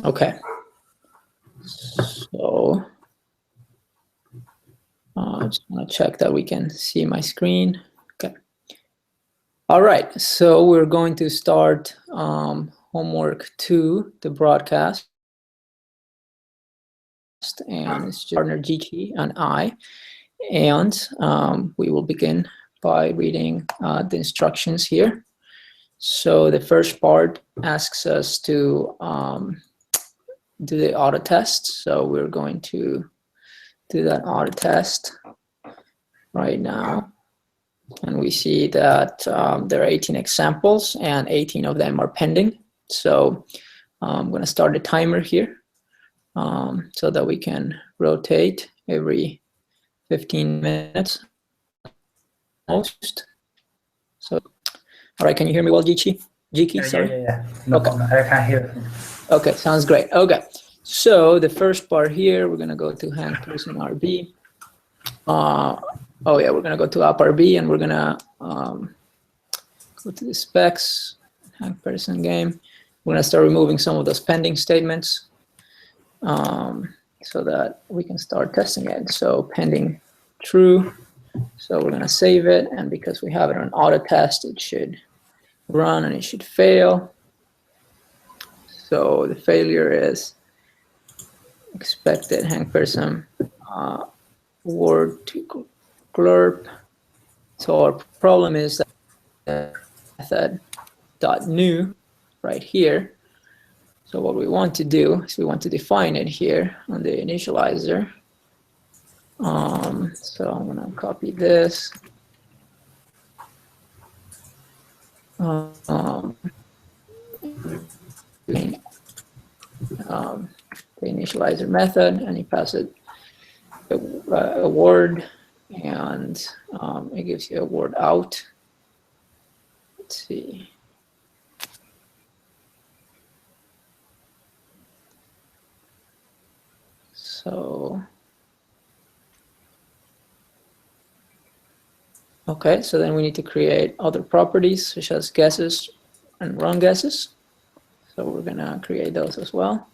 Okay. So I just want to check that we can see my screen. Okay. All right. So we're going to start homework 2, the broadcast. And it's just partner JIQI and I. And we will begin by reading the instructions here. So the first part asks us to do the auto test. So we're going to do that auto test right now. And we see that there are 18 examples and 18 of them are pending. So I'm going to start a timer here so that we can rotate every 15 minutes most. So, all right, can you hear me well, JIQI, sorry? Yeah. No problem. I can hear you. Okay, sounds great. Okay, so the first part here, we're going to go to hang person RB. Oh yeah, we're going to go to app RB and we're going to go to the specs, hang person game. We're going to start removing some of those pending statements so that we can start testing it. So pending true. So we're going to save it. And because we have it on auto test, it should run and it should fail. So the failure is expected hang person word to glurp. So our problem is that method dot new right here. So what we want to do is we want to define it here on the initializer. So I'm going to copy this. The initializer method, and you pass it a word, and it gives you a word out. Let's see. So, okay, so then we need to create other properties such as guesses and wrong guesses. So we're going to create those as well.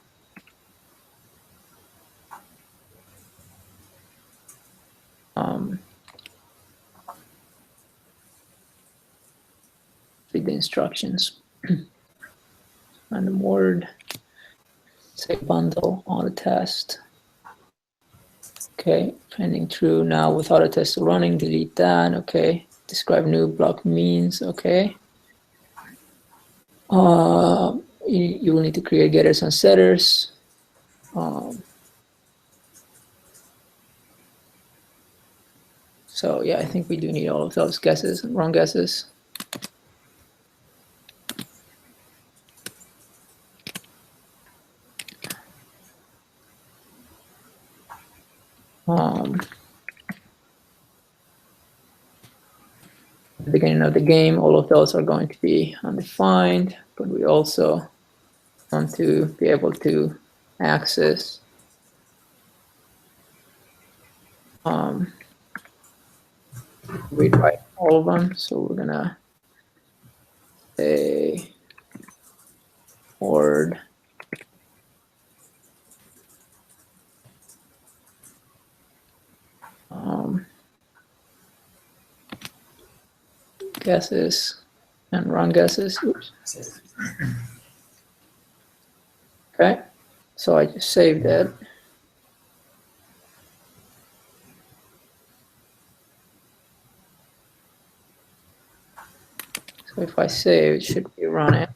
Read the instructions. Random word, say bundle, auto test. Okay, pending true. Now with auto test running, delete that. Okay, describe new block means. Okay. You will need to create getters and setters. So yeah, I think we do need all of those guesses and wrong guesses. At the beginning of the game, all of those are going to be undefined, but we also want to be able to access read write all of them. So we're gonna say word guesses and wrong guesses. Oops. Okay, so I just saved it. So if I save, it should be running.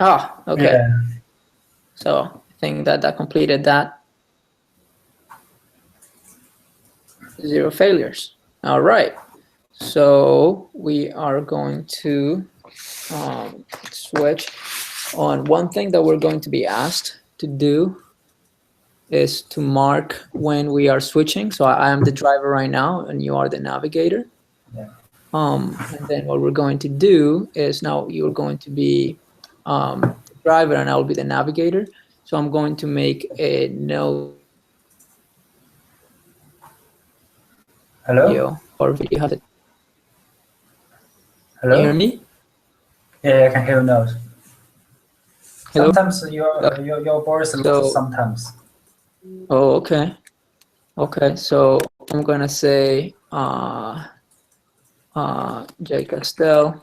Ah, okay. Yeah. So I think that completed that. 0 failures. All right. So we are going to switch on. One thing that we're going to be asked to do is to mark when we are switching. So I am the driver right now, and you are the navigator. Yeah. And then what we're going to do is now you're going to be the driver, and I will be the navigator. So I'm going to make a note. Hello? Or you have it. Hello? Can you hear me? Yeah, I can hear you now. Hello? Sometimes your voice looks sometimes. Oh, okay. Okay, so I'm gonna say J Castell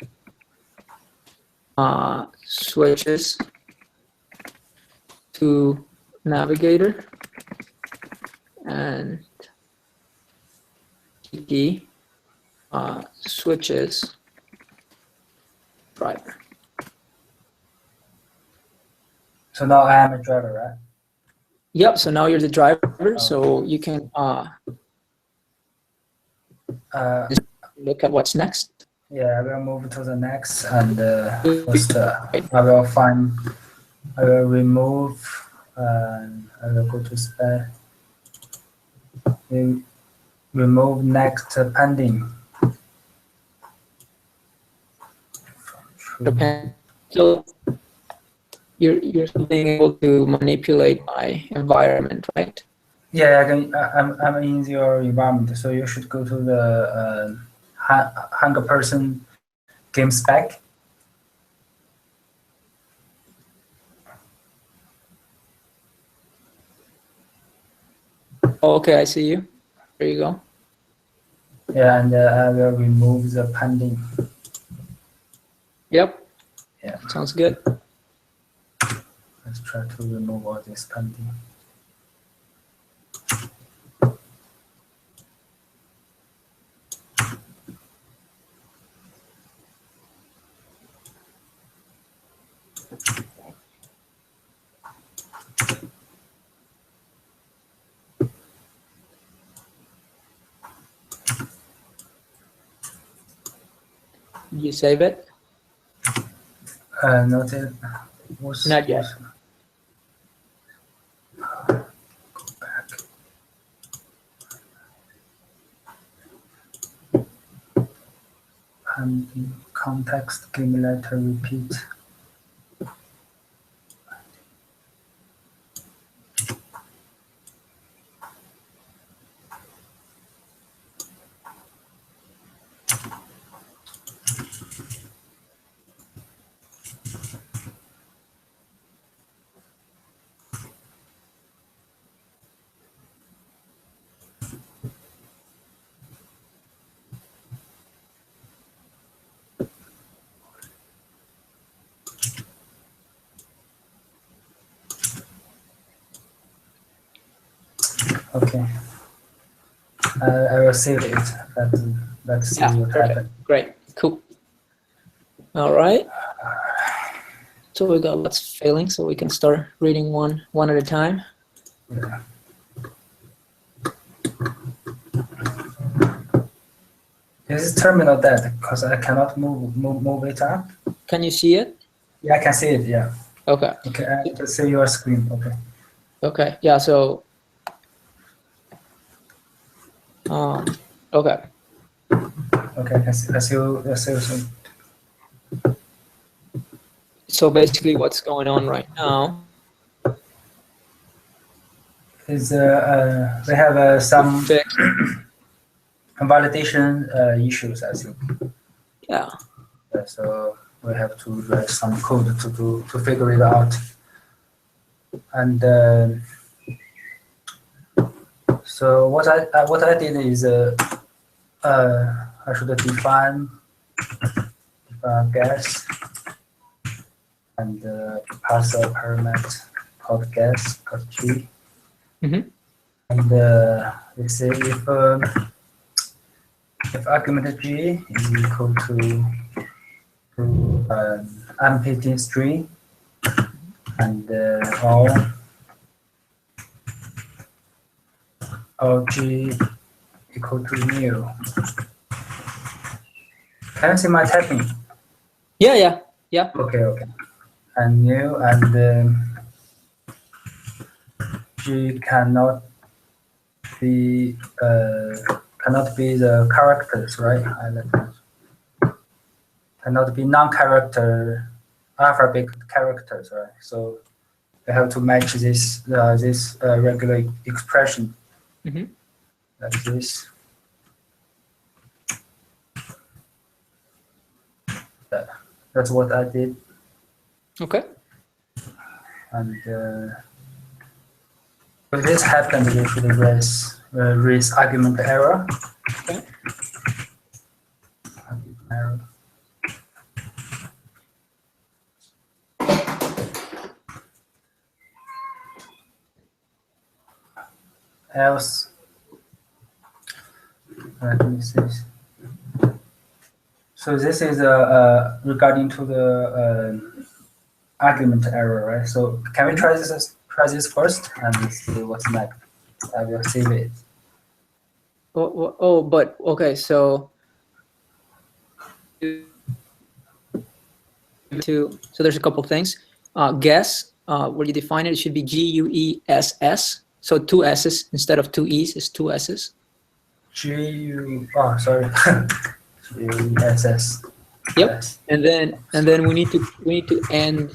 switches to navigator and JIQI switches driver. So now I am a driver, right? Yep, so now you're the driver, so you can look at what's next. Yeah, I will move to the next, and first I will remove, and I will go to spec. Remove next pending. So you're being able to manipulate my environment, right? Yeah, I'm in your environment, so you should go to the 100% game spec. Oh, okay, I see you. There you go. Yeah, and I will remove the pending. Yep. Yeah. Sounds good. Let's try to remove all this pending. Did you save it? Not yet. Not yet. Go back. Pending context game letter repeat. Okay. I will save it. Let's see what happens. Great. Cool. All right. So we got lots failing, so we can start reading one at a time. Yeah. This is terminal dead because I cannot move it up. Can you see it? Yeah, I can see it. Yeah. Okay. Okay, I can see your screen. Okay. Okay. Yeah. So. Okay. Okay, I see you. So basically, what's going on right now is we have some fix. validation issues, I think. Yeah. So we have to write some code to figure it out. And so what I did is I should define gas and pass a parameter called gas called G. Mm-hmm. And let's say if argument G is equal to empty string and all G equal to new. Can you see my typing? Yeah. Okay. And new and G cannot be the characters, right? Cannot be non-character alphabet characters, right? So we have to match this regular expression like this. That's what I did. Okay. And if this happens, you should raise argument error. Okay. Error. Else, let me see. So this is regarding to the argument error, right? So can we try this first and see what's next? I will save it. But okay, so there's a couple things. Guess, where you define it, it should be GUESS. So 2 S's instead of 2 E's is 2 S's. Sorry. GUESS. Yep. Yes. And then we need to end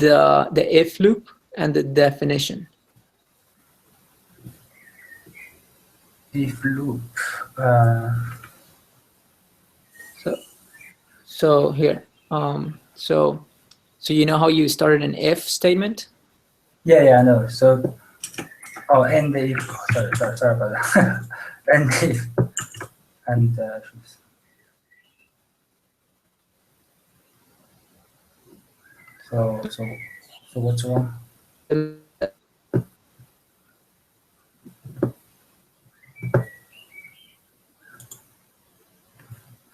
the if loop and the definition. If loop. So here, so you know how you started an if statement? Yeah, I know. So, and if. Sorry about that. And if, and so what's wrong?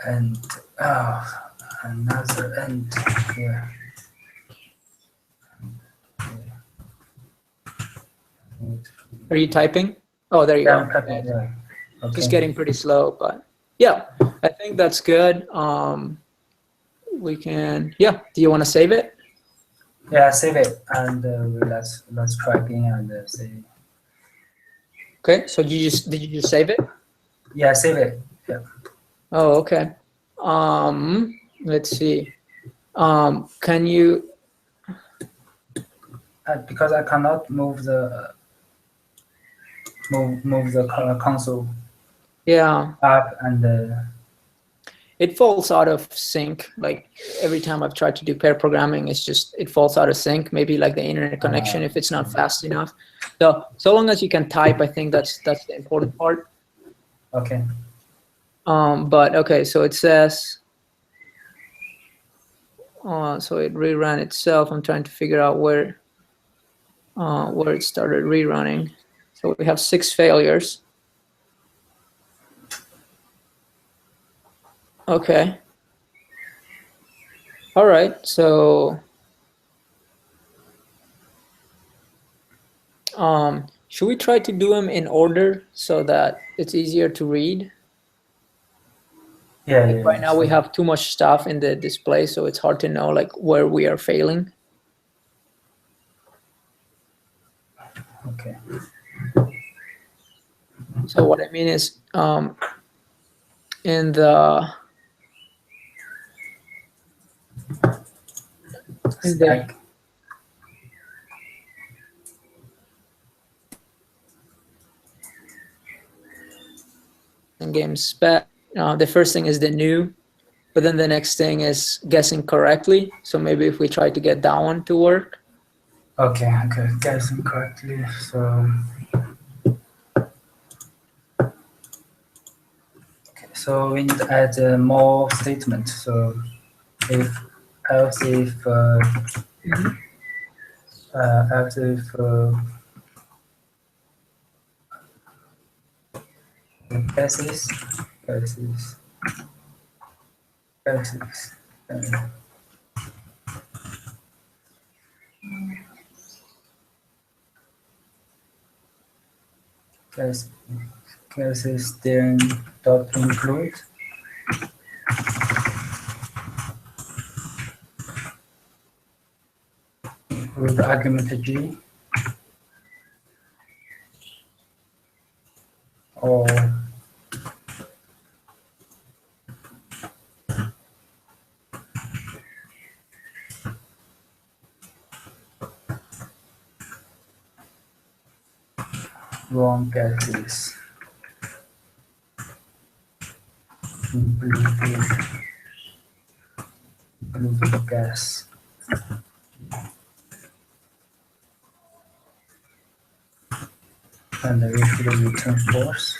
And another end here. Are you typing? Oh, there you Yeah, go. typing, yeah. Okay. Just getting pretty slow, but yeah, I think that's good. We can, yeah. Do you want to save it? Yeah, save it and let's try again and save. Okay. So did you just save it? Yeah, save it. Yeah. Oh, okay. Let's see. Can you? Because I cannot move the console. Yeah. Up and. It falls out of sync. Like every time I've tried to do pair programming, it falls out of sync. Maybe like the internet connection if it's not fast enough. So long as you can type, I think that's the important part. Okay. But okay, so it says. So it reran itself. I'm trying to figure out where it started rerunning. So we have 6 failures. Okay. All right. So should we try to do them in order so that it's easier to read? Yeah. Like right now we have too much stuff in the display, so it's hard to know like where we are failing. Okay. So what I mean is, in the game spec, the first thing is the new, but then the next thing is guessing correctly. So maybe if we try to get that one to work. Okay, guessing correctly. So so we need to add more statements. So else if guesses. Guesses then dot include. With the argument G or wrong guesses. include the gas. And we should return false.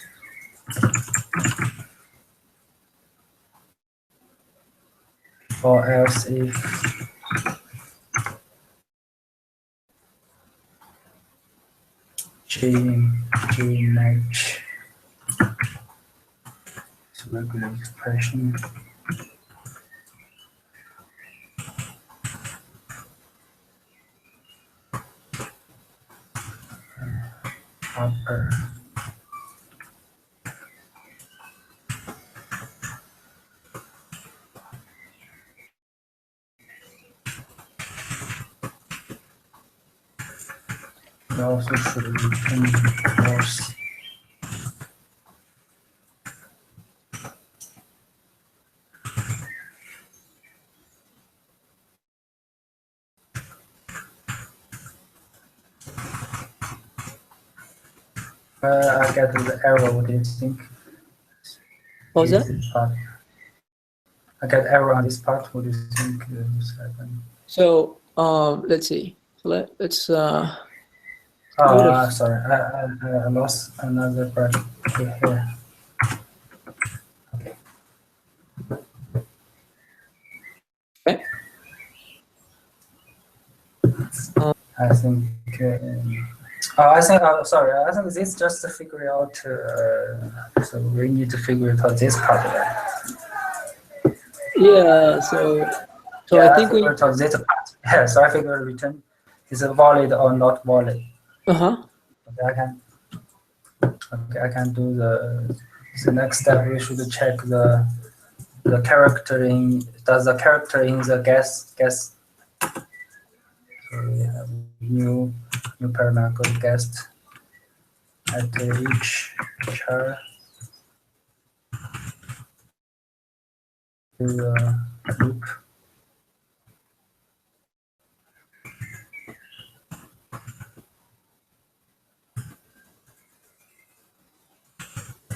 Or else if G match is regular expression. Upper. We also should return false. I get the error. What do you think? What was that? This part. I get error on this part. What do you think is happening? So let's see. Let's Sorry, I lost another part here. Okay. okay. I think. I think. Sorry. I think this just to figure out. So we need to figure out this part. Right? Yeah. So yeah, I think we. Out this part. Yeah. So I figure return is it valid or not valid. Okay, I can do the next step. We should check the character in the character in the gas. So we have new parameter called guest at each char to the loop.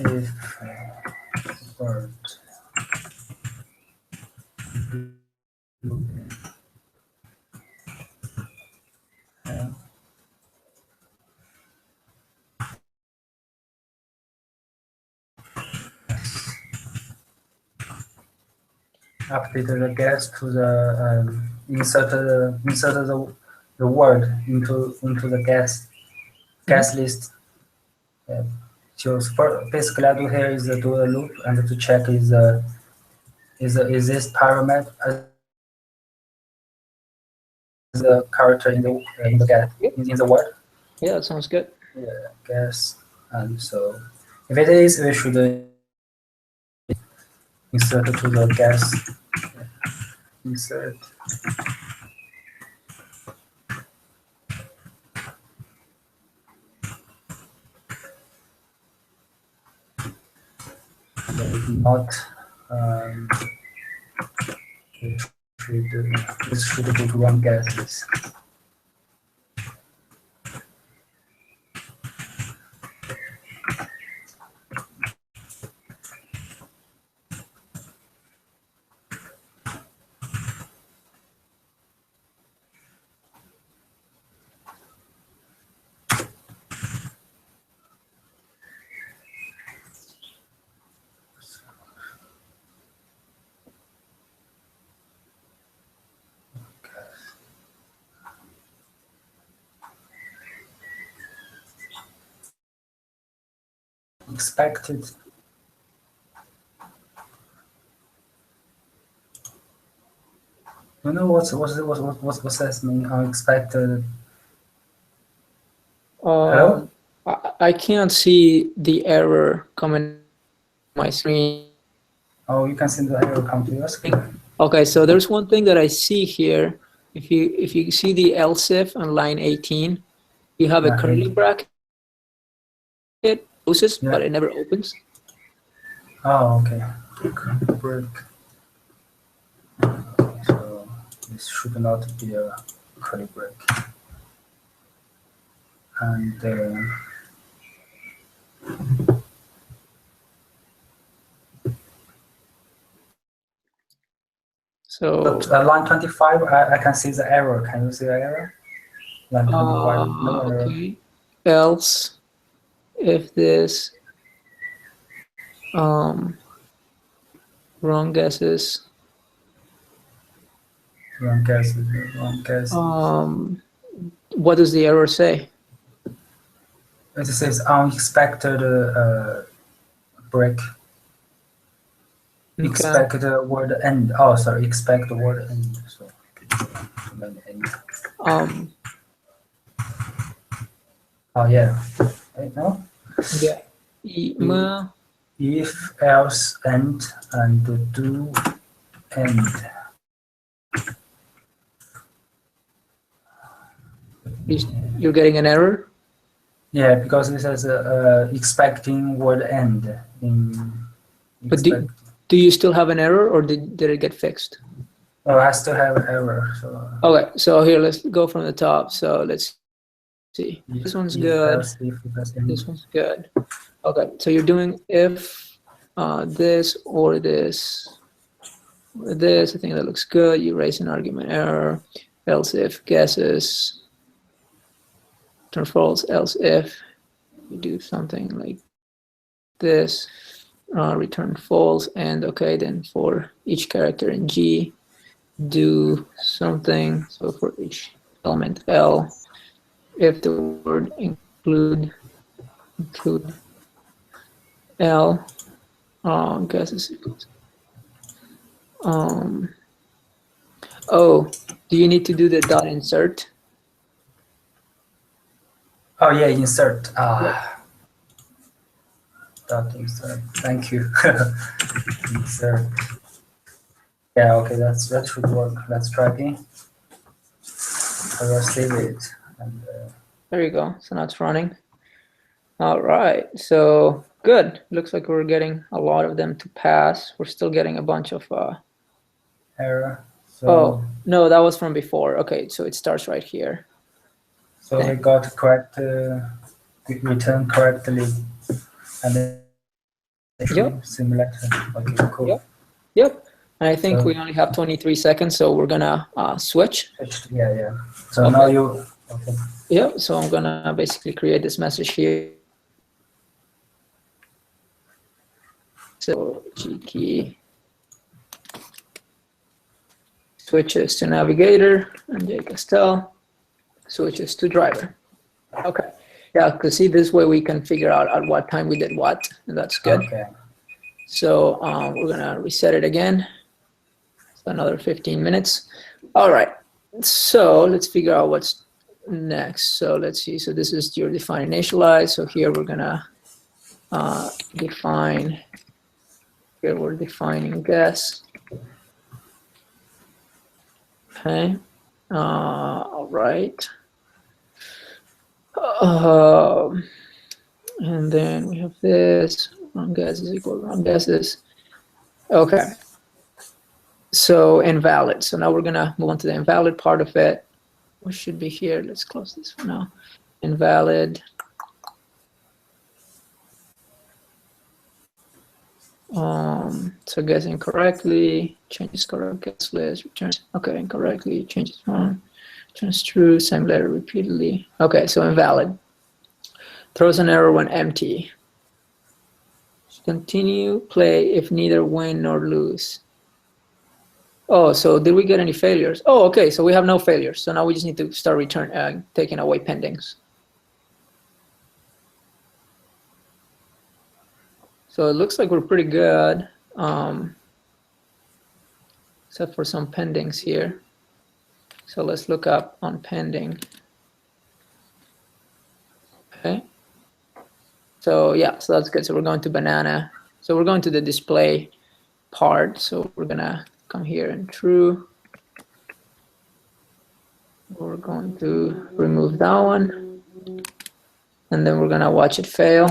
If word update the guest to the insert the word into the guest list. So basically, I do here is do a loop and to check is this parameter the character in the get in the word. yeah, that sounds good. Yeah, guess. And so if it is, we should insert to the guess. Insert. If not, it should go to one guesses. Expected. You know what's that mean? Unexpected. Hello? I can't see the error coming on my screen. Oh, you can see the error come to your screen. Okay, so there's one thing that I see here. If you see the else if on line 18, you have a curly bracket. It closes, but it never opens. Oh, okay. Break. So this should not be a curly break. And So line 25, I can see the error. Can you see the error? Line 25, no error. okay. Else, if this wrong guesses. Wrong guess. Wrong guess. What does the error say? It says unexpected break. Okay. Expect the word end. Oh, sorry. Expect the word end. So, end. Oh yeah. Right now. Yeah. If, else, and do, end. You're getting an error? Yeah, because this is expecting word end. But do you still have an error, or did it get fixed? Oh, I still have an error. So. Okay, so here, let's go from the top. So let's see. This one's good. This one's good. Okay, so you're doing if this or this or this. I think that looks good. You raise an argument error. Else if guesses. Turn false. Else if you do something like this. Return false. And okay, then for each character in G, do something. So for each element L, if the word include L, guesses. Oh, do you need to do the dot insert? Oh yeah, insert. Yep. Dot insert. Thank you. Insert. Yeah. Okay. That should work. Let's try again. I will save it. And, there you go. So now it's running. All right. So good. Looks like we're getting a lot of them to pass. We're still getting a bunch of. error. So, oh no, that was from before. Okay, so it starts right here. So we got correct. Return correctly, and then yep. simulation. Okay. Cool. Yep. And I think we only have 23 seconds, so we're gonna switch. Yeah. So okay. Now you. Okay. Yep. So I'm gonna basically create this message here. So JIQI switches to navigator, and J Castell switches to driver. Okay. Yeah, because see, this way we can figure out at what time we did what, and that's good. Okay. So we're gonna reset it again. So another 15 minutes. All right. So let's figure out what's next. So let's see. So this is your define initialize. So here we're gonna define. Here we're defining guess. Okay. All right. And then we have this. Wrong guess is equal to wrong guesses. Okay. So invalid. So now we're gonna move on to the invalid part of it. What should be here? Let's close this for now. Invalid. So guess incorrectly, changes correct guess list, returns okay incorrectly, changes wrong, returns true, same letter repeatedly. Okay, so invalid. Throws an error when empty. Continue play if neither win nor lose. Oh, so did we get any failures? Oh, okay, so we have no failures. So now we just need to start taking away pendings. So it looks like we're pretty good, except for some pendings here. So let's look up on pending. Okay. So yeah, so that's good. So we're going to banana. So we're going to the display part. So we're gonna come here and true. We're going to remove that one. And then we're gonna watch it fail.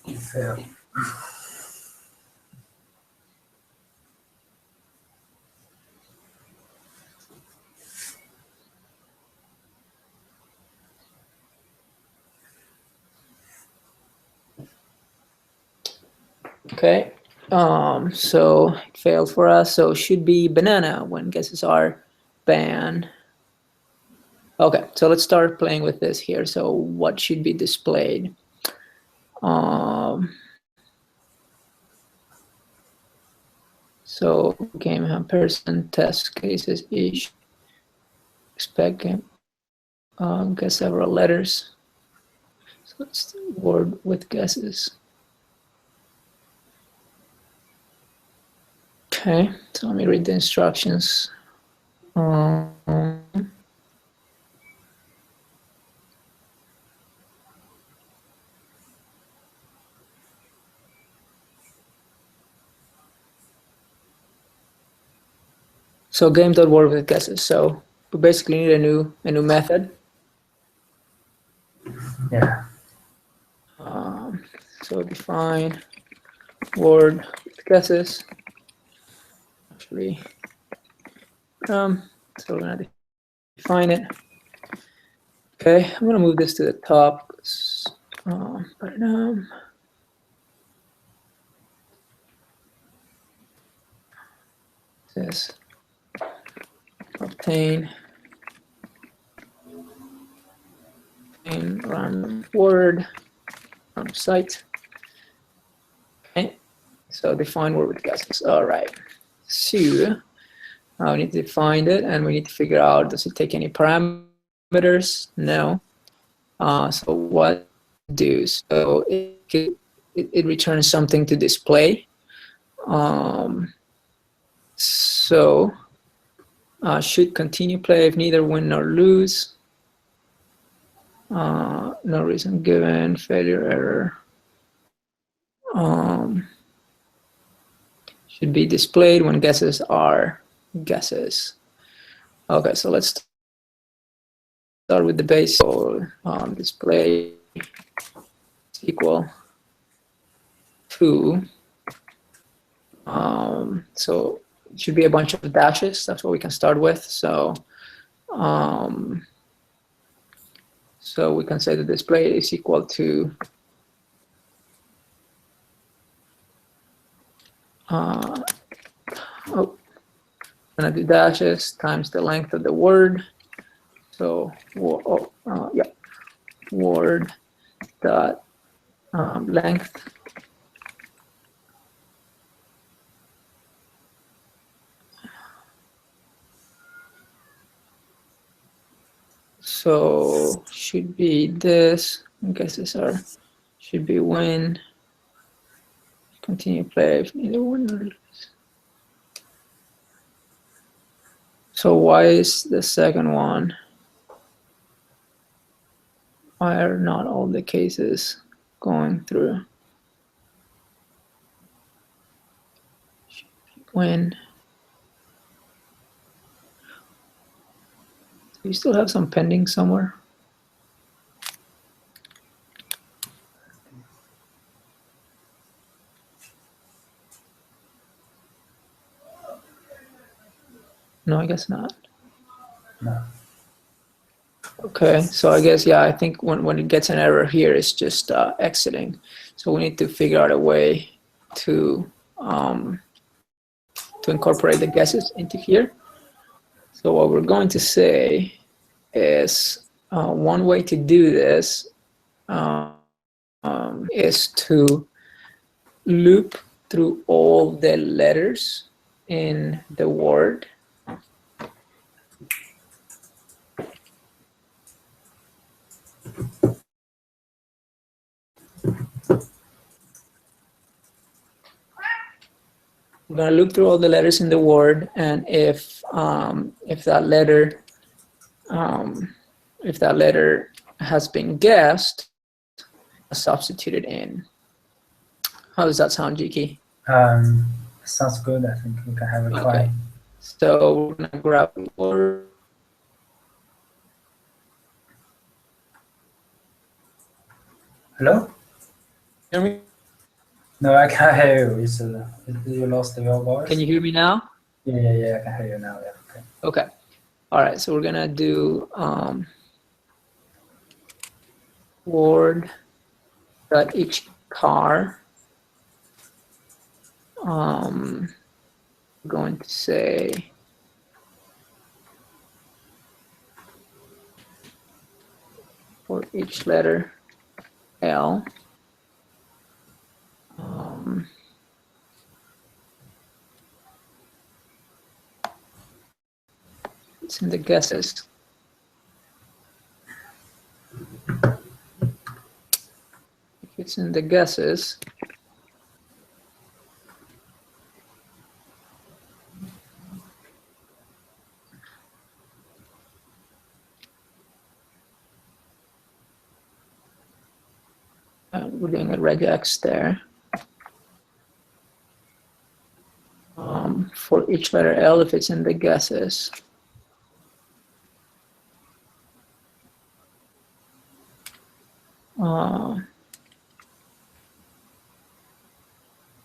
Fail. Okay, So it failed for us. So it should be banana when guesses are ban. Okay, so let's start playing with this here. So what should be displayed? So game have person test cases each expect game guess several letters. So let's word with guesses. Okay, so let me read the instructions. So game.word with guesses. So we basically need a new method. Yeah. So define word with guesses. Actually, so we're gonna define it. Okay, I'm gonna move this to the top. But this obtain random word from site. Okay, so define word with guesses. All right. So we need to find it, and we need to figure out, does it take any parameters? No. So what do? So it returns something to display. So should continue play if neither win nor lose. No reason given, failure, error. Should be displayed when guesses are guesses. Okay, so let's start with the base. So display is equal to, so it should be a bunch of dashes. That's what we can start with. So so we can say the display is equal to I'm gonna do dashes times the length of the word. So yeah, word dot length. So should be this. I guess these are should be win. Continue play if neither win or lose. So why is the second one? Why are not all the cases going through? Win. Do you still have some pending somewhere? No, I guess not. No. Okay, so I guess, yeah, I think when it gets an error here, it's just exiting. So we need to figure out a way to incorporate the guesses into here. So what we're going to say is one way to do this is to loop through all the letters in the word. I'm gonna loop through all the letters in the word, and if that letter has been guessed, substituted in. How does that sound, JIQI? Sounds good. I think we can have a try. Okay. So we're gonna grab the word. Hello? Hear me? No, I can't hear you. It's, you lost your voice? Can you hear me now? Yeah, I can hear you now. Yeah. Okay. Okay. All right. So we're gonna do word that each car we're going to say for each letter L, it's in the guesses. If it's in the guesses, we're doing a regex there. For each letter L, if it's in the guesses,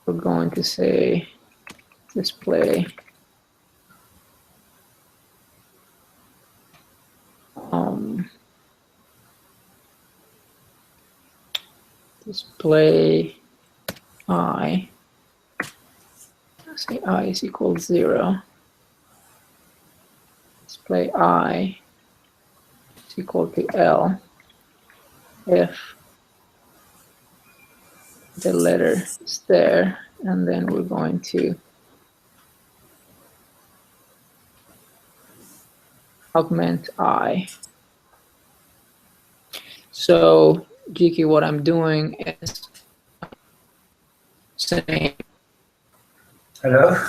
we're going to say display display I, say I is equal to 0. Display I is equal to L if the letter is there, and then we're going to augment I. So JIQI, what I'm doing is saying, Hello? Can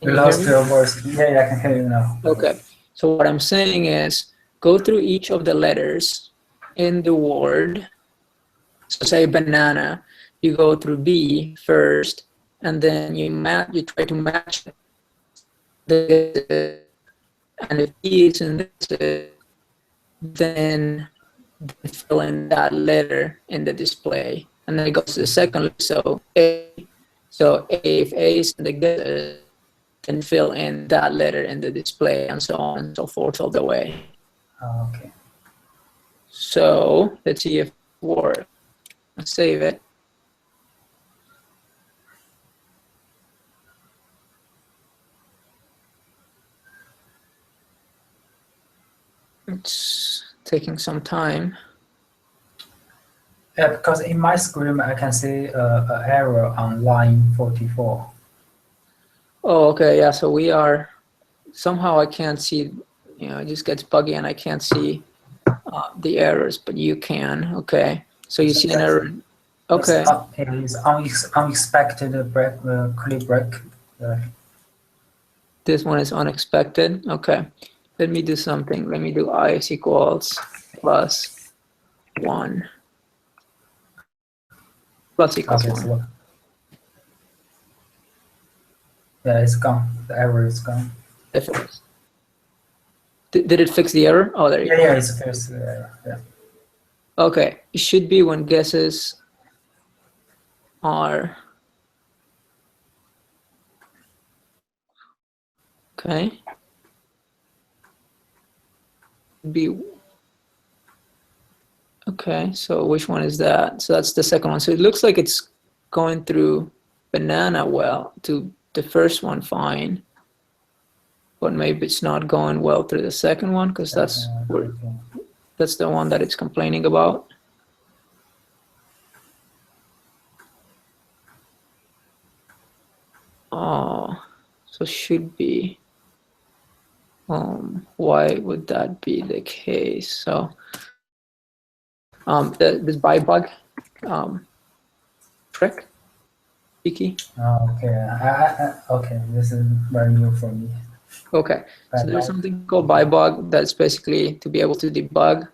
We you lost hear me? your voice. Yeah, I can hear you now. Okay, so what I'm saying is go through each of the letters in the word. So say banana, you go through B first, and then you try to match the, and if B is in this, then fill in that letter in the display, and then it goes to the second. So A, if A is in the guesses, then fill in that letter in the display, and so on and so forth all the way. Oh, okay. So let's see if it works. Let's save it. It's taking some time. Yeah, because in my screen I can see an error on line 44. Oh, okay, yeah. So we are somehow I can't see. It just gets buggy, and I can't see the errors, but you can. Okay, so you see an error. Okay. It is unexpected break, clip break. This one is unexpected. Okay, let me do something. Let me do I is equals plus 1 plus equals Okay, 1. so yeah, it's gone. The error is gone. If it is. Did it fix the error? Oh, there you go. Yeah, it's fixed. Yeah. Okay, it should be when guesses are okay. Be okay. So which one is that? So that's the second one. So it looks like it's going through banana well to the first one fine, but maybe it's not going well through the second one because that's the one that it's complaining about. Oh, so should be. Why would that be the case? So this by bug trick, JIQI. Okay. Okay, this is very new for me. Okay, so there's something called by bug that's basically to be able to debug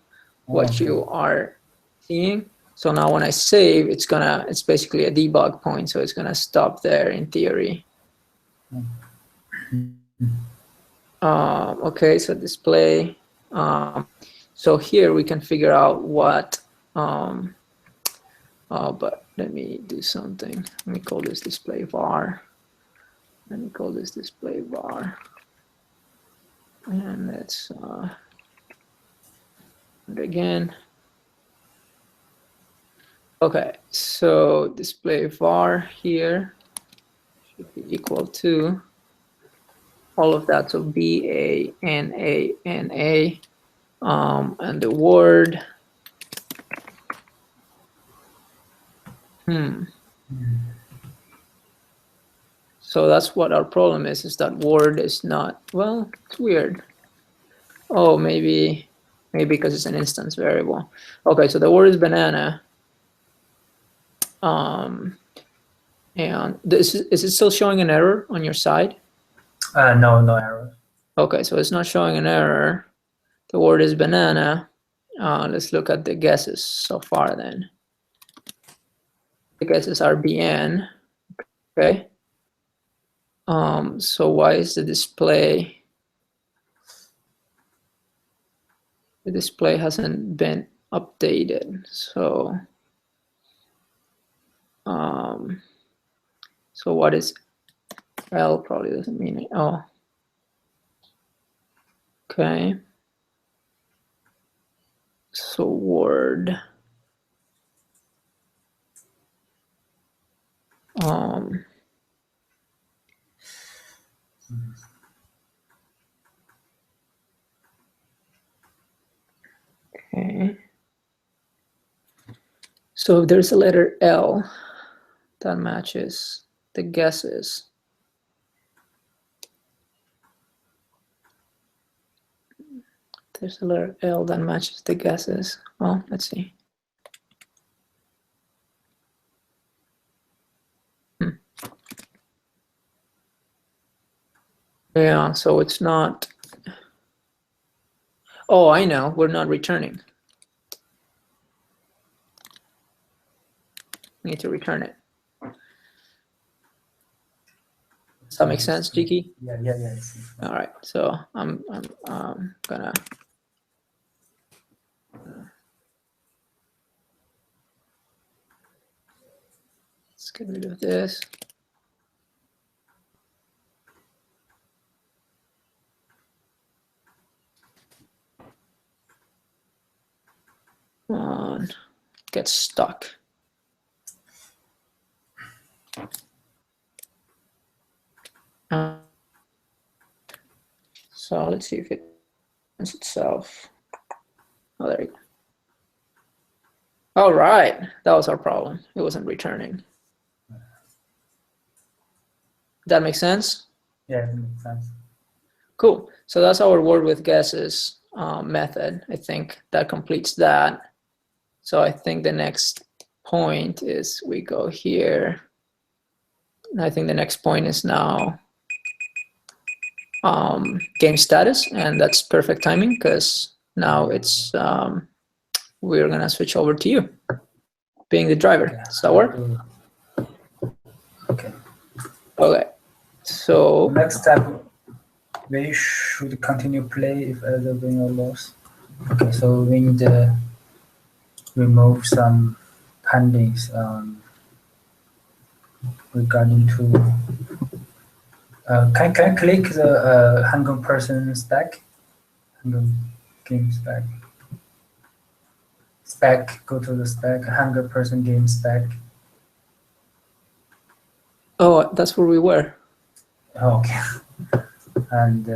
what you are seeing. So now when I save, it's basically a debug point, so it's gonna stop there in theory. Okay, so display. So here we can figure out what. But let me do something. Let me call this display var. Let me call this display var. And let's again. Okay, so display var here equal to all of that. So B, A, N, A, N, A, and the word. So that's what our problem is that word is not, well, it's weird. Oh, maybe because it's an instance variable. Okay, so the word is banana. And is it still showing an error on your side? No error. Okay, so it's not showing an error. The word is banana. Let's look at the guesses so far then. The guesses are BN. Okay. So why is the display? The display hasn't been updated. So, so what is L? Probably doesn't mean it. Oh, okay. So word. Okay. So if there's a letter L that matches the guesses, there's a letter L that matches the guesses. Well, let's see. Yeah, so it's not. Oh, I know. We're not returning. We need to return it. Does that make sense, JIQI? Yeah. All right. So I'm gonna. Let's get rid of this. Get stuck. So let's see if it runs itself. Oh, there you go. All right, that was our problem. It wasn't returning. That makes sense? Yeah, it makes sense. Cool. So that's our word with guesses method. I think that completes that. So I think the next point is we go here. And I think the next point is now game status, and that's perfect timing because now it's we're gonna switch over to you being the driver. Does that work? Okay. Okay. So next step, we should continue play if either win or loss. Okay, so we need to remove some pendings regarding to. Can I click the Hangul person spec? Hangul game spec. Spec, go to the spec, Hangul person game spec. oh, that's where we were. Okay. And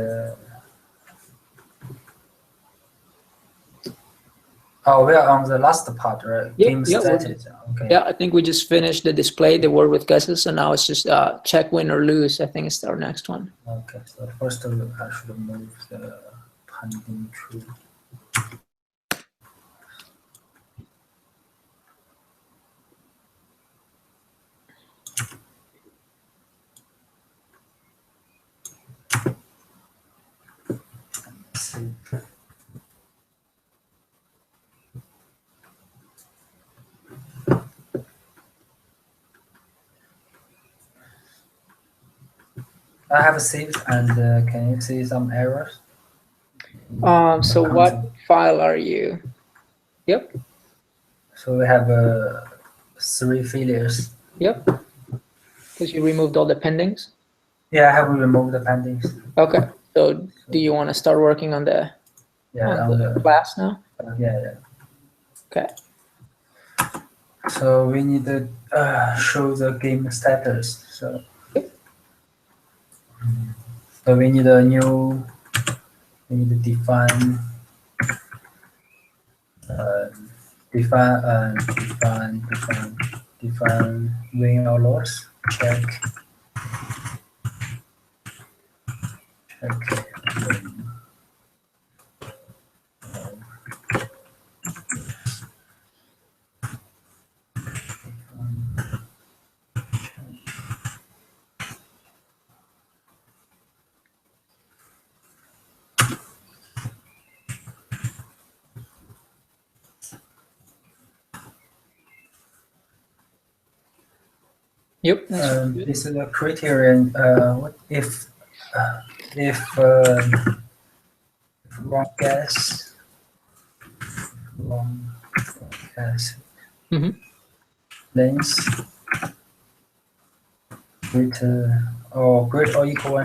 oh, we are on the last part, right? Yeah, Game yeah, status. Okay. Yeah, I think we just finished the display, the word with guesses, and now it's just check, win, or lose. I think it's our next one. Okay, so first I should move the pending to. See. I have saved, and can you see some errors? So what file are you? Yep. So we have 3 failures. Yep. Because you removed all the pendings. Yeah, I have removed the pendings. Okay. So do you want to start working on the class now? Yeah. Okay. So we need to show the game status. So So we need a new, we need to define, define win or loss. Check. Win. Yep. That's good. This is a criterion. What if wrong guess, wrong guess, length greater or equal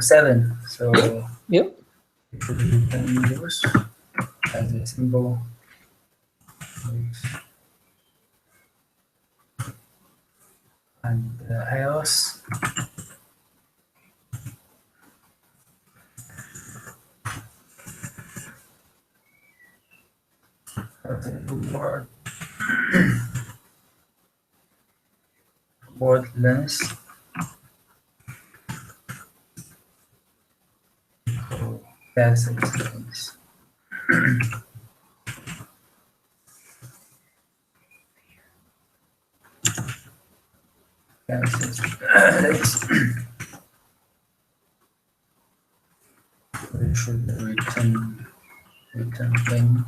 7. So Yep. it should return yours as a symbol. And else. Word word length. That's it. We should return thing.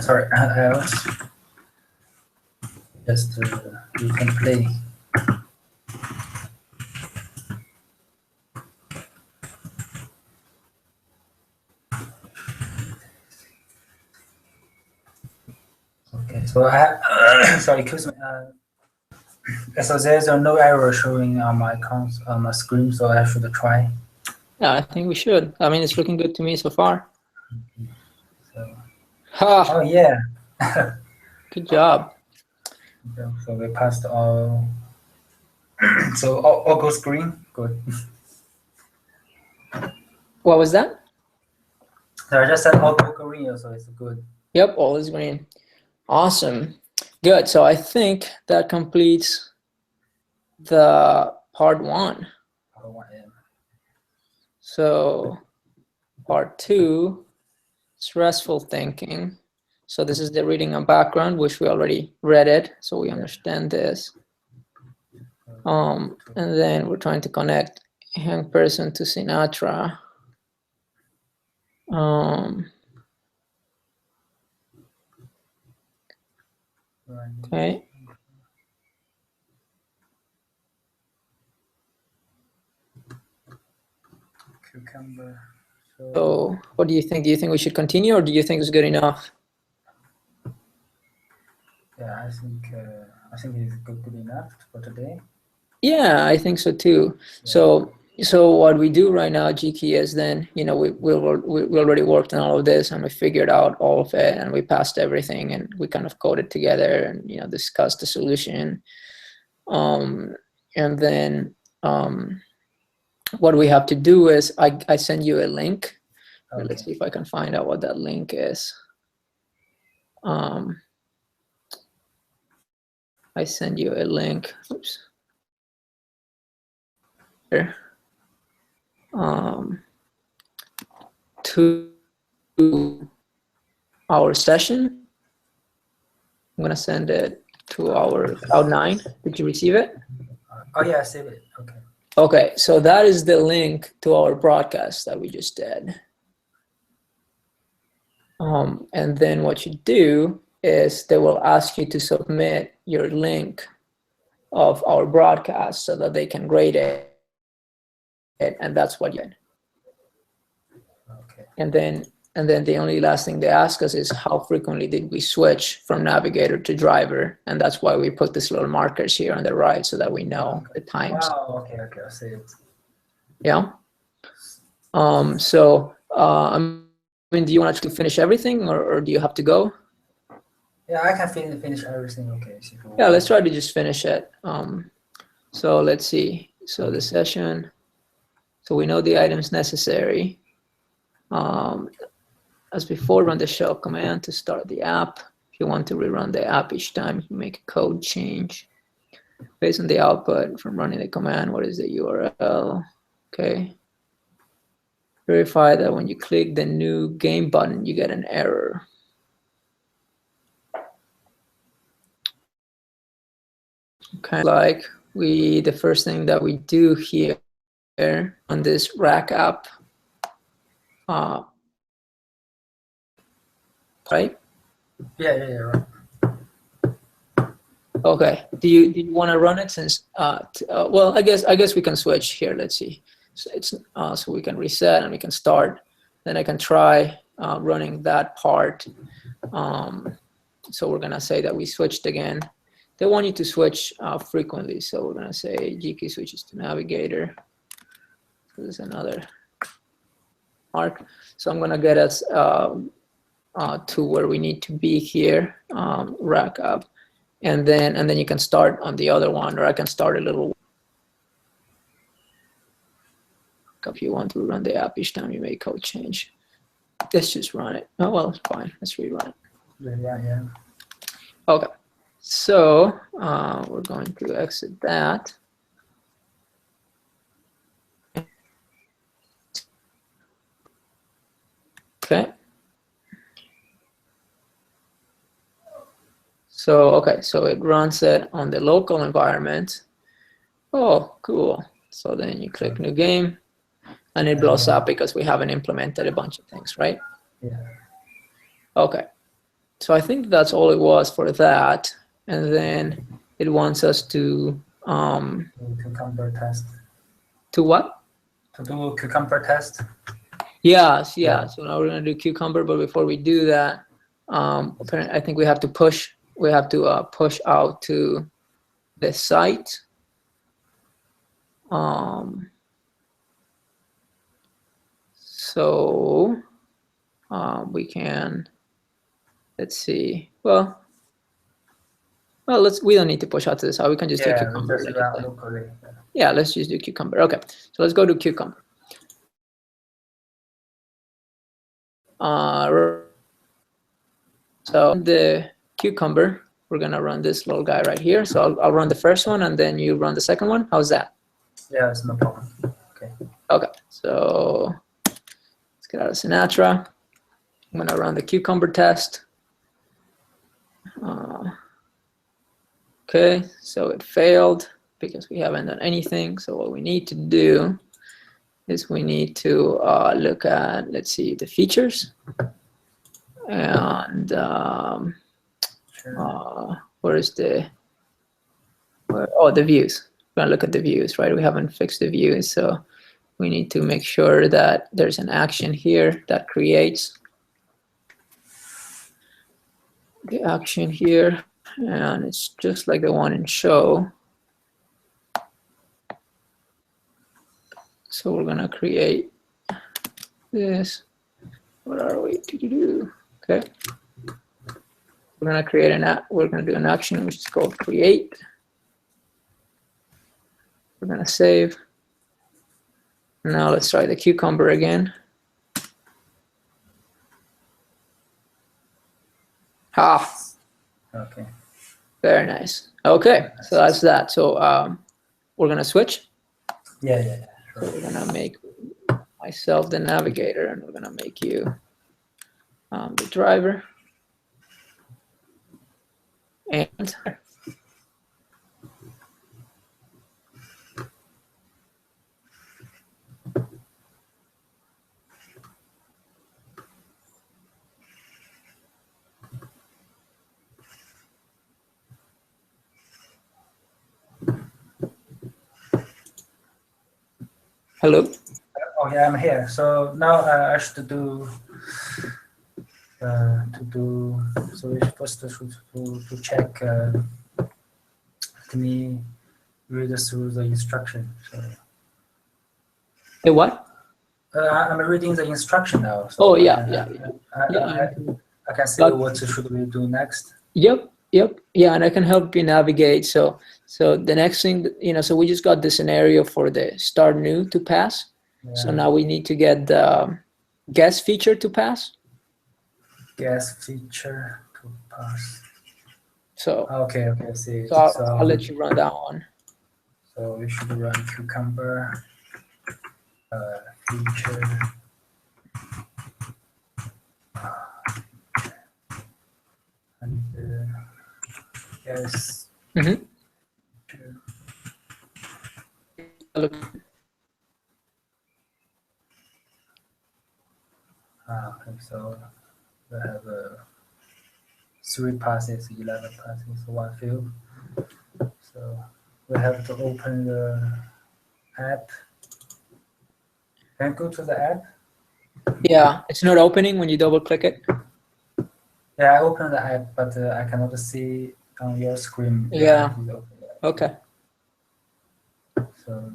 Sorry, else. Just you can play. Okay, so I sorry, excuse me. So there's no error showing on my on my screen, so I should try. Yeah, I think we should. I mean, it's looking good to me so far. So, Ha! oh yeah. Good job. So we passed all. So all goes green. Good. What was that? So I just said all go green, so it's good. Yep, all is green. Awesome. Good. So I think that completes the part 1. So part 2 is restful thinking. So this is the reading and background, which we already read it, so we understand this. And then we're trying to connect young person to Sinatra. Okay. Cucumber. So what do you think? Do you think we should continue, or do you think it's good enough? Yeah, I think it's good enough for today. Yeah, I think so too. Yeah. So what we do right now, JIQI, is then, you know, we already worked on all of this, and we figured out all of it, and we passed everything, and we kind of coded together and, you know, discussed the solution. And then what we have to do is I send you a link. Okay. Let's see if I can find out what that link is. I send you a link. Oops. Here. To our session. I'm gonna send it to our Cloud9. Did you receive it? Oh yeah, I saved it. Okay. Okay, so that is the link to our broadcast that we just did. And then what you do is they will ask you to submit your link of our broadcast so that they can grade it, and that's what you did. Okay. And then the only last thing they ask us is how frequently did we switch from navigator to driver, and that's why we put these little markers here on the right so that we know the times. Oh, okay, I see it. Yeah. I mean, do you want to finish everything, or do you have to go? Yeah, I can finish everything. Okay. Yeah, let's try to just finish it. So let's see. So the session. So we know the items necessary. As before, run the shell command to start the app. If you want to rerun the app each time, you make a code change. Based on the output from running the command, what is the URL? Okay. Verify that when you click the new game button, you get an error. Okay, like the first thing that we do here on this rack app, right? Yeah. Right. Okay. Do you want to run it since? Well, I guess we can switch here. Let's see. So it's so we can reset and we can start. Then I can try running that part. So we're gonna say that we switched again. They want you to switch frequently, so we're gonna say JIQI switches to navigator. This is another mark. So I'm gonna get us to where we need to be here, rack up. And then you can start on the other one, or I can start a little. If you want to run the app each time you make code change, let's just run it. Oh well, it's fine. Let's rerun it. Yeah. Okay, so we're going to exit that. Okay. So, okay, so it runs it on the local environment. Oh, cool. So then you click new game and it blows up because we haven't implemented a bunch of things, right? Yeah. Okay. So I think that's all it was for that. And then it wants us to cucumber test. To what? To do cucumber test. Yes, yeah. So now we're going to do cucumber, but before we do that, I think we have to push out to the site. So we can, let's see. Well, we don't need to push out to the site. We can just do cucumber. Yeah, let's just do cucumber. Okay, so let's go to cucumber. So the cucumber, we're gonna run this little guy right here. So I'll run the first one and then you run the second one. How's that? Yeah, it's no problem. Okay. Okay, so let's get out of Sinatra. I'm gonna run the cucumber test. Okay, so it failed because we haven't done anything. So what we need to do is we need to look at, let's see, the features. And where is the views. We're gonna look at the views, right? We haven't fixed the views, so we need to make sure that there's an action here that creates the action here, and it's just like the one in show. So we're gonna create this. What are we to do? Okay. We're gonna create we're gonna do an action which is called create. We're gonna save. Now let's try the cucumber again. Okay. Very nice. Okay, so that's that. So we're gonna switch. Yeah. Sure. So we're gonna make myself the navigator, and we're gonna make you the driver. And hello. Oh yeah, I'm here. So now I should do so we first to check. Let me read through the instruction. So, Hey, what? I'm reading the instruction now. So Oh yeah. I can see what should we do next. Yep, yep, yeah, and I can help you navigate. So the next thing, so we just got the scenario for the start new to pass. So Yeah. now we need to get the guest feature to pass. Guest feature to pass. So Okay, see. so I'll let you run that one. So we should run cucumber feature. And yes. Mm-hmm. Look. Okay, so we have 3 passes, 11 passes, 1 field. So we have to open the app. Can you go to the app? Yeah, it's not opening when you double click it. Yeah, I opened the app, but I cannot see on your screen. Yeah. Okay. So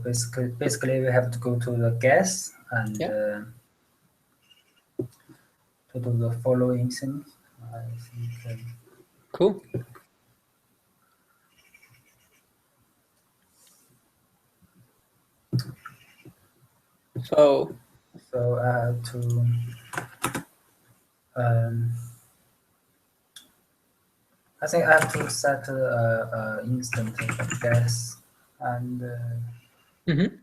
basically we have to go to the guest and Yeah. to do the following things. I think. Cool. So I have to I think I have to set instant guest and mm-hmm.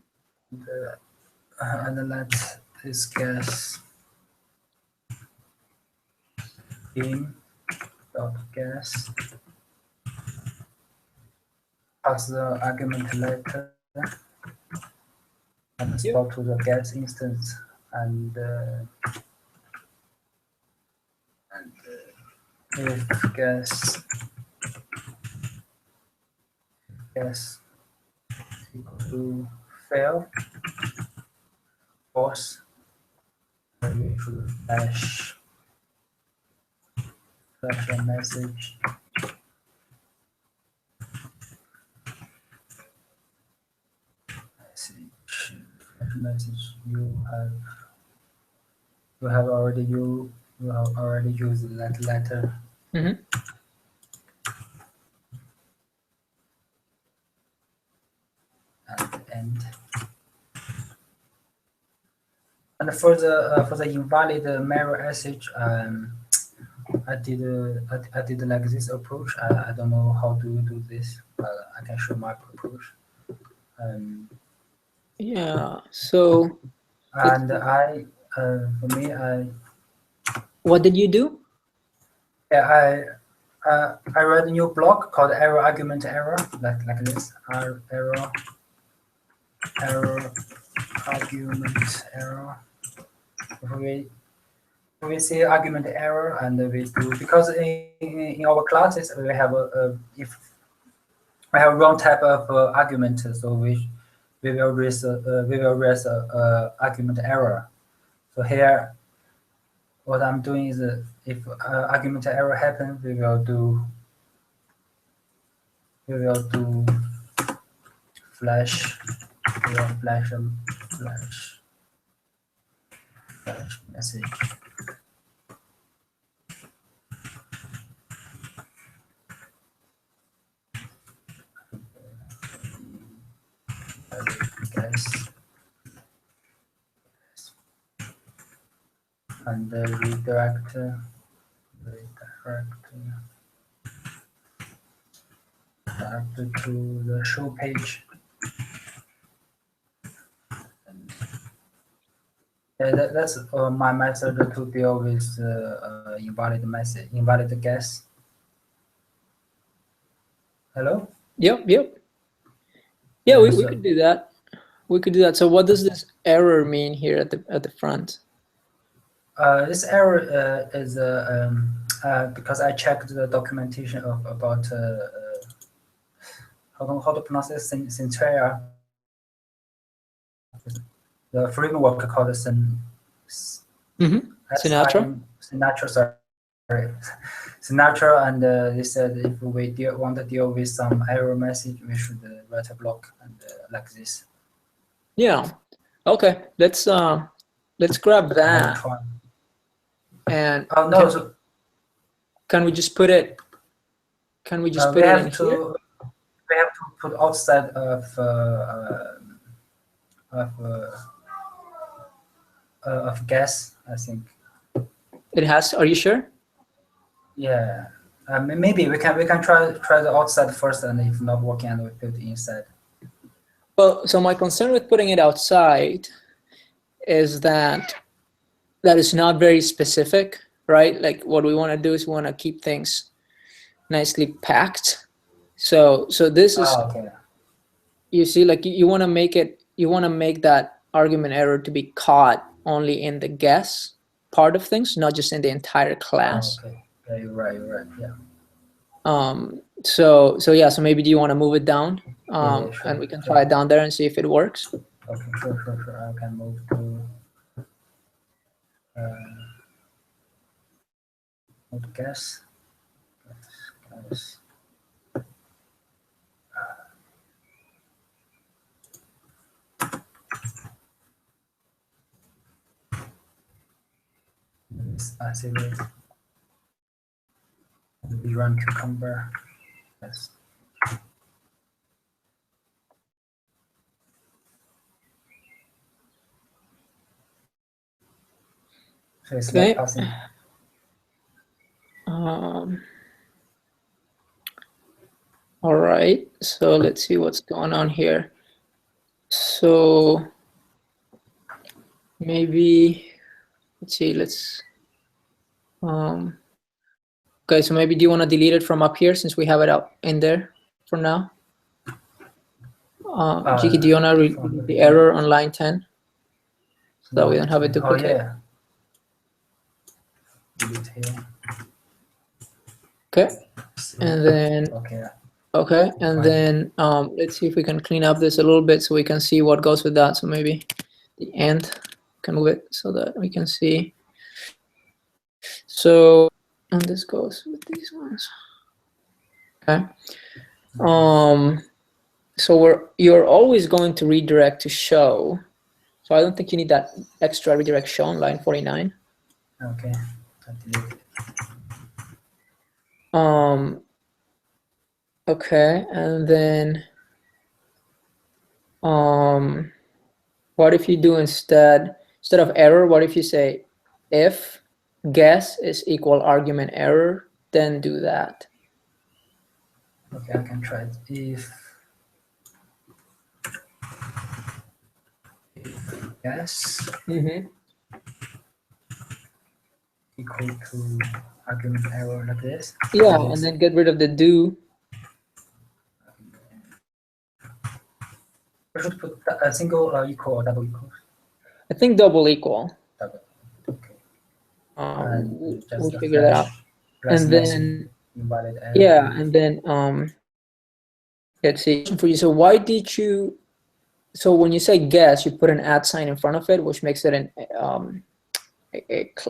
and let this guest in dot guest pass the argument letter and store to the guest instance and if guest equal to fail false, we should flash a message. Message you have already used that letter. Mm-hmm. At the end. And for the invalid mirror message, I did like this approach. I don't know how to do this, but I can show my approach. Yeah. So. And for me, What did you do? Yeah, I read a new blog called Error Argument Error, like this. Error argument error. We see argument error, and we do because in our classes we have if we have wrong type of argument, so we will raise argument error. So here, what I'm doing is if argument error happens, we will do flash message. Guys. And redirect to the show page. That's my method to deal with invalid guess. Hello? Yep. Yeah, we could do that. We could do that. So what does this error mean here at the front? This error is because I checked the documentation about how to pronounce it, Centralia. The framework called Sinatra. Sinatra, and they said if we want to deal with some error message, we should write a block and like this. Yeah. Okay. Let's let's grab I'll that. try. And Oh no, so can we just put it? Can we just we put it in have to here? we have to put outside of gas, I think. It has. Are you sure? Yeah. Maybe we can try the outside first, and if not working, and we put the inside. Well, so my concern with putting it outside is that is not very specific, right? Like what we want to do is we want to keep things nicely packed. So this is, Okay. you see, like you want to make it, you want to make that argument error to be caught only in the guess part of things, not just in the entire class. Okay. Yeah, you're right. Yeah. So yeah, so maybe do you want to move it down? Yeah, sure. And we can try it down there and see if it works. Okay, sure. I can move to gas. Gas. I see it. We run cucumber. Yes. So it's Okay. not passing. All right, so let's see what's going on here. So maybe, let's see, okay, so maybe do you want to delete it from up here since we have it up in there for now? JIQI, do you want to read the error on line 10? So that we don't have a duplicate. Oh, yeah. Delete here. Okay, and then, okay, and then let's see if we can clean up this a little bit so we can see what goes with that. So maybe the end can move it so that we can see. So, and this goes with these ones. Okay. So you're always going to redirect to show. So I don't think you need that extra redirect show on line 49. Okay. Okay, and then what if you do instead of error, what if you say if guess is equal argument error, then do that. Okay, I can try it. If guess equal to argument error like this. Yeah, and then get rid of the do. I should put a single equal or double equal. I think double equal. Double. Okay. We'll figure that out. And then invalid error. yeah, and then let's see for you. So why did you? So when you say guess, you put an @ sign in front of it, which makes it an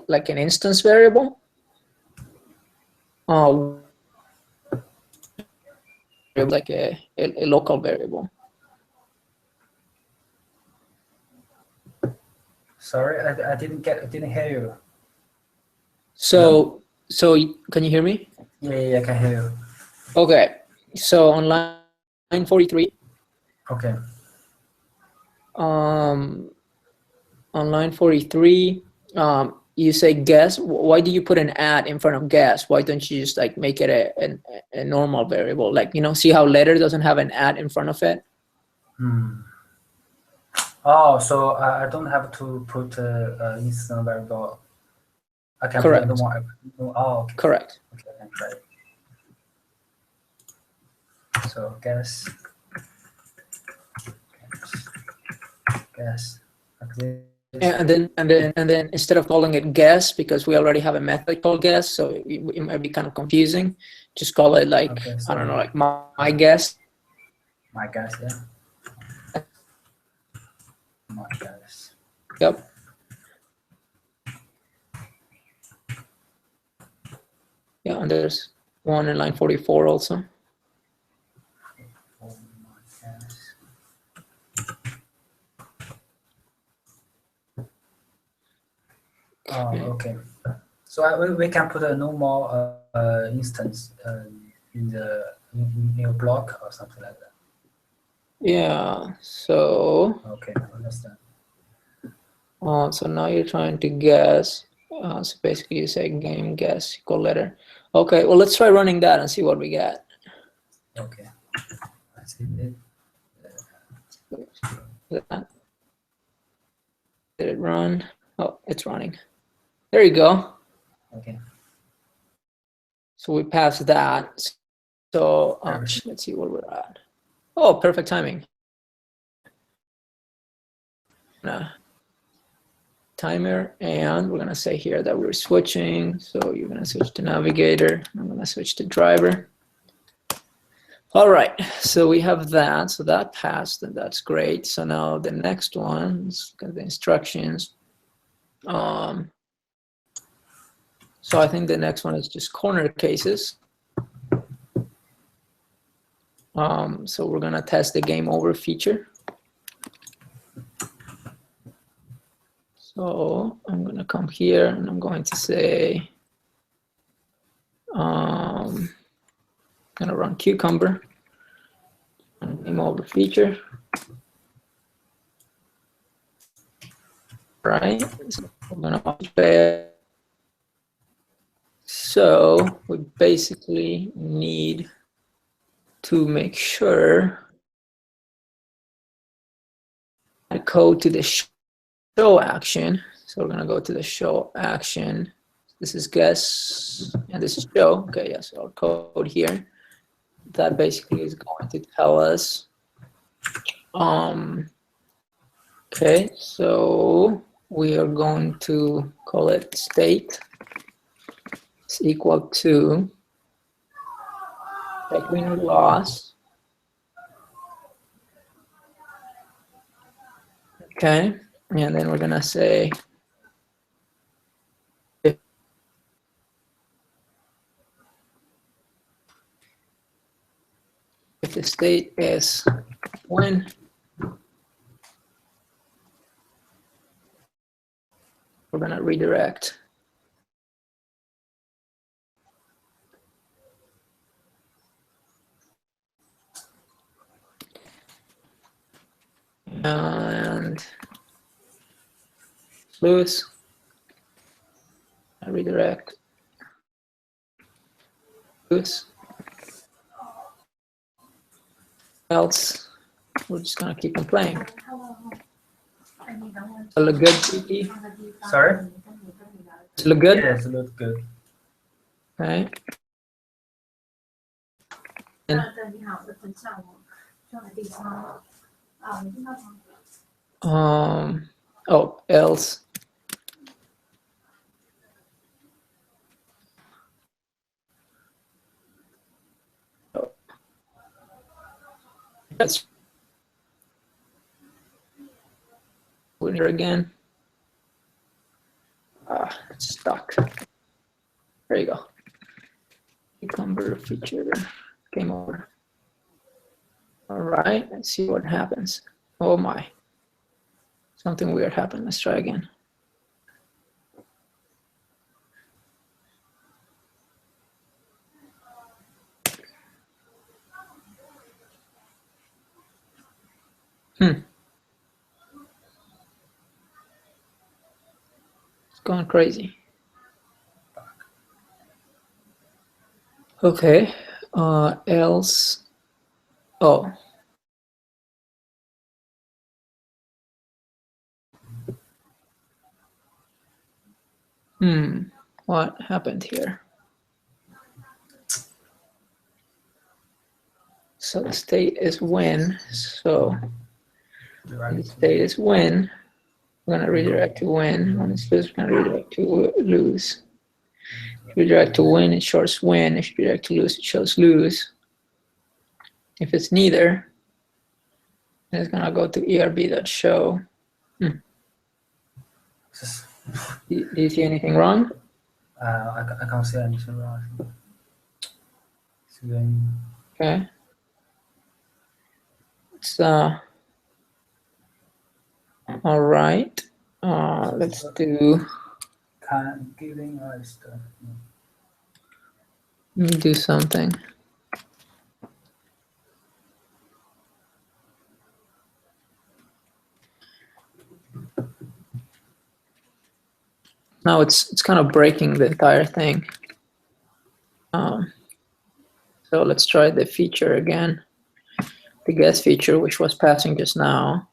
like an instance variable. Like a local variable. Sorry, I didn't hear you. So can you hear me? Yeah, I can hear you. Okay, so on line 43. Okay. On line 43, you say guess. Why do you put an @ in front of guess? Why don't you just like make it a normal variable? Like, you know, see how letter doesn't have an @ in front of it? Oh, so I don't have to put instance variable. I can Correct. put more. Oh, okay. Correct. Okay, I can try it. So guess. Okay. And then instead of calling it guess, because we already have a method called guess, so it might be kind of confusing. Just call it like, okay, so I don't know, like my guess. My guess, yeah. My guess. Yep. Yeah, and there's one in line 44 also. Oh, okay. So we can put a normal instance in your block or something like that. Yeah. So. Okay, understand. So now you're trying to guess. So basically, you say game guess equal letter. Okay. Well, let's try running that and see what we get. Okay. I see it. Did it run? Oh, it's running. There you go. Okay. So we passed that. So let's see where we're at. Oh, perfect timing. Timer, and we're gonna say here that we're switching. So you're gonna switch to navigator. I'm gonna switch to driver. All right, so we have that. So that passed, and that's great. So now the next one, let's look at the instructions. So I think the next one is just corner cases. So we're gonna test the game over feature. So I'm gonna come here and I'm going to say, I'm gonna run cucumber, game over feature. Right, so we're gonna play. So we basically need to make sure I code to the show action. So we're gonna go to the show action. This is guess and this is show. Okay, yes, our code here. That basically is going to tell us. Okay, so we are going to call it state is equal to like winner loss. Okay, and then we're gonna say if the state is win, we're gonna redirect. And lose, redirect, lose. Else, we're just gonna keep on playing. Does it look good, JIQI? Sorry? Does it look good? Yes, it looks good. Okay. And, oh, else. Oh. That's winner again. It's stuck. There you go. Cucumber feature, game over. All right, let's see what happens. Oh my, something weird happened. Let's try again. It's going crazy. Okay, else, oh. What happened here? So the state is win, so the state is win. We're gonna redirect to win. When it's lose, we're gonna redirect to lose. If you redirect to win, it shows win. If you redirect to lose, it shows lose. If it's neither, then it's gonna go to erb.show. Do you see anything wrong? I can't see anything wrong. Okay. It's all right. Let's do giving us the. Let me do something. Now it's kind of breaking the entire thing. So let's try the feature again. The guess feature, which was passing just now.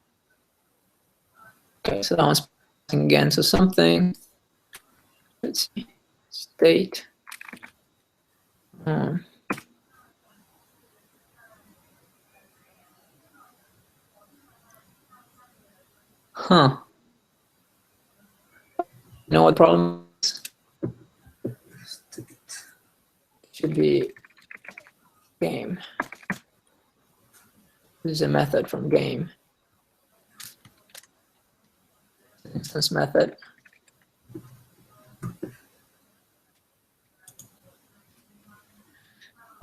Okay, so that one's passing again. So something, let's see, state. Huh. You know what the problem is? It should be game. This is a method from game. Instance method.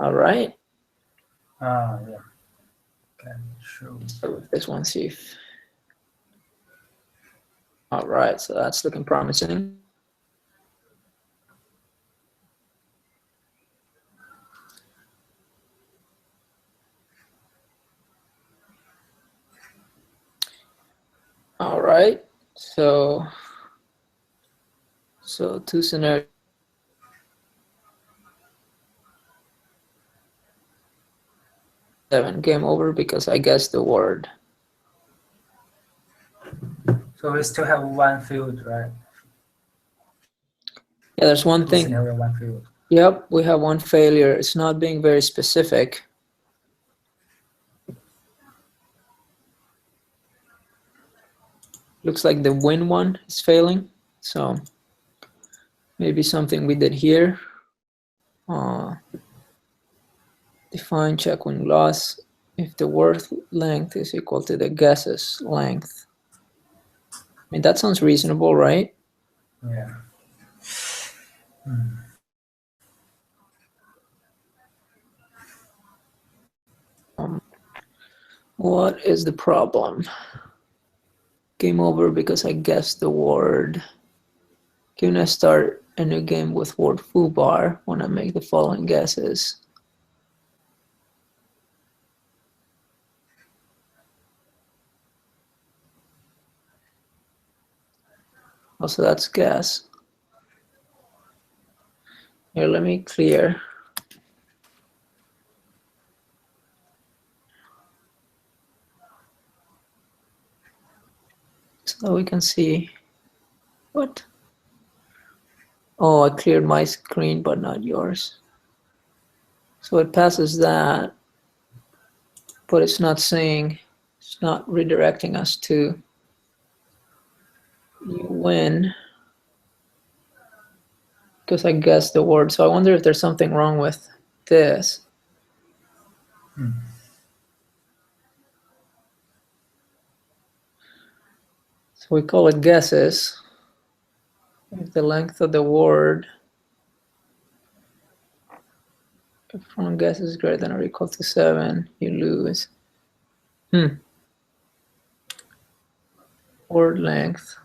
All right. Yeah. Okay, sure. So with this one, see if. All right, so that's looking promising. All right, so two scenarios. Game over because I guessed the word. So we still have one field, right? Yeah, there's one thing. Scenario, one field. Yep, we have one failure. It's not being very specific. Looks like the win one is failing. So maybe something we did here. Define check win loss if the word length is equal to the guesses length. I mean, that sounds reasonable, right? Yeah. What is the problem? Game over because I guessed the word. Can I start a new game with word foobar when I make the following guesses? Also, that's guess. Here, let me clear. So we can see what? Oh, I cleared my screen, but not yours. So it passes that, but it's not saying, it's not redirecting us to you win because I guessed the word. So I wonder if there's something wrong with this. So we call it guesses. If the length of the word, if one guess is greater than or equal to 7, you lose. Word length.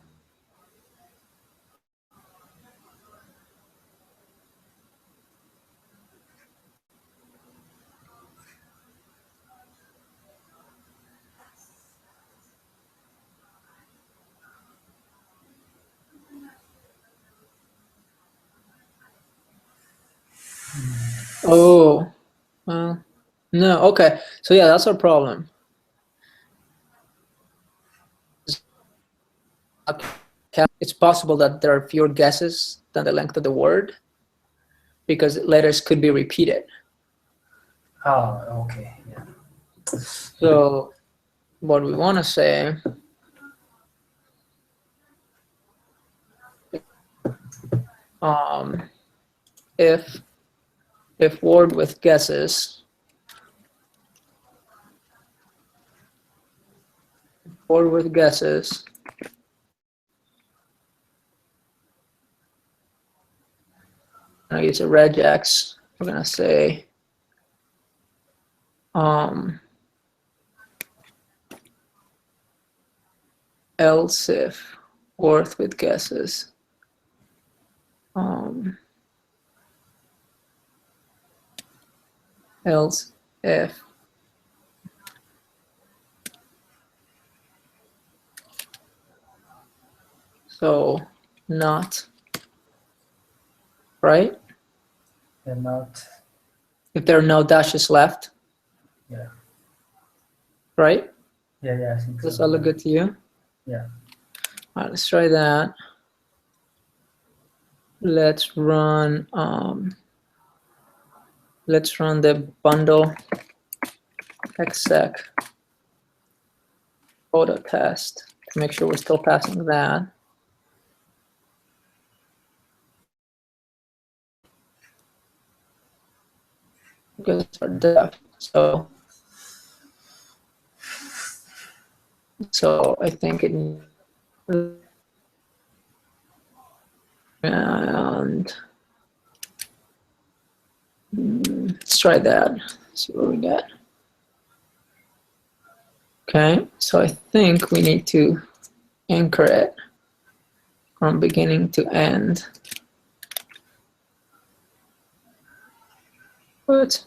Oh, well, no, okay. So yeah, that's our problem. It's possible that there are fewer guesses than the length of the word because letters could be repeated. Oh, okay, yeah. So what we want to say if word with guesses I use a regex, we're gonna say else if word with guesses else if so not, right? And not, If there are no dashes left, yeah. right? Yeah, I think so. Does that look good to you? Yeah. All right, let's try that. Let's run the bundle exec auto test to make sure we're still passing that. Because it's our def. So I think it, and let's try that. See what we get. Okay, so I think we need to anchor it from beginning to end. But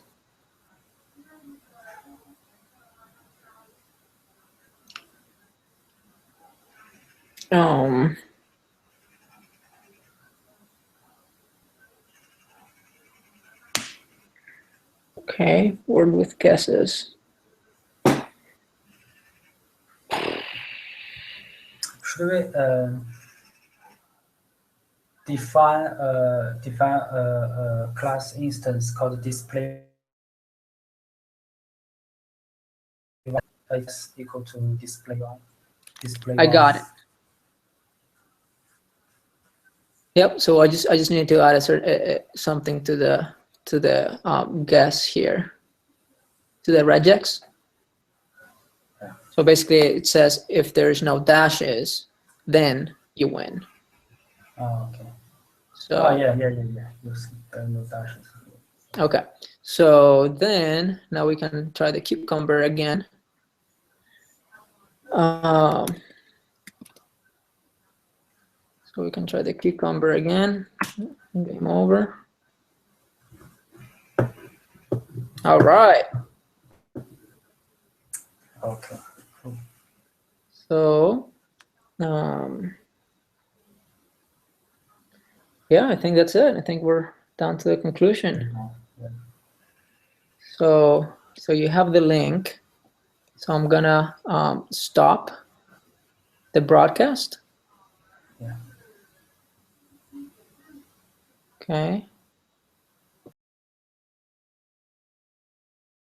okay, word with guesses. Should we define a class instance called display is equal to display one? I got it. Yep. So I just need to add a certain something to the guess here, to the regex. Yeah. So basically, it says if there's no dashes, then you win. Oh, okay. So yeah. You see, there are no dashes. okay. So then now we can try the cucumber again. So we can try the cucumber again. Game over. All right. Okay. Cool. So yeah, I think that's it. I think we're down to the conclusion. Yeah. So you have the link. So I'm gonna stop the broadcast. Yeah. Okay.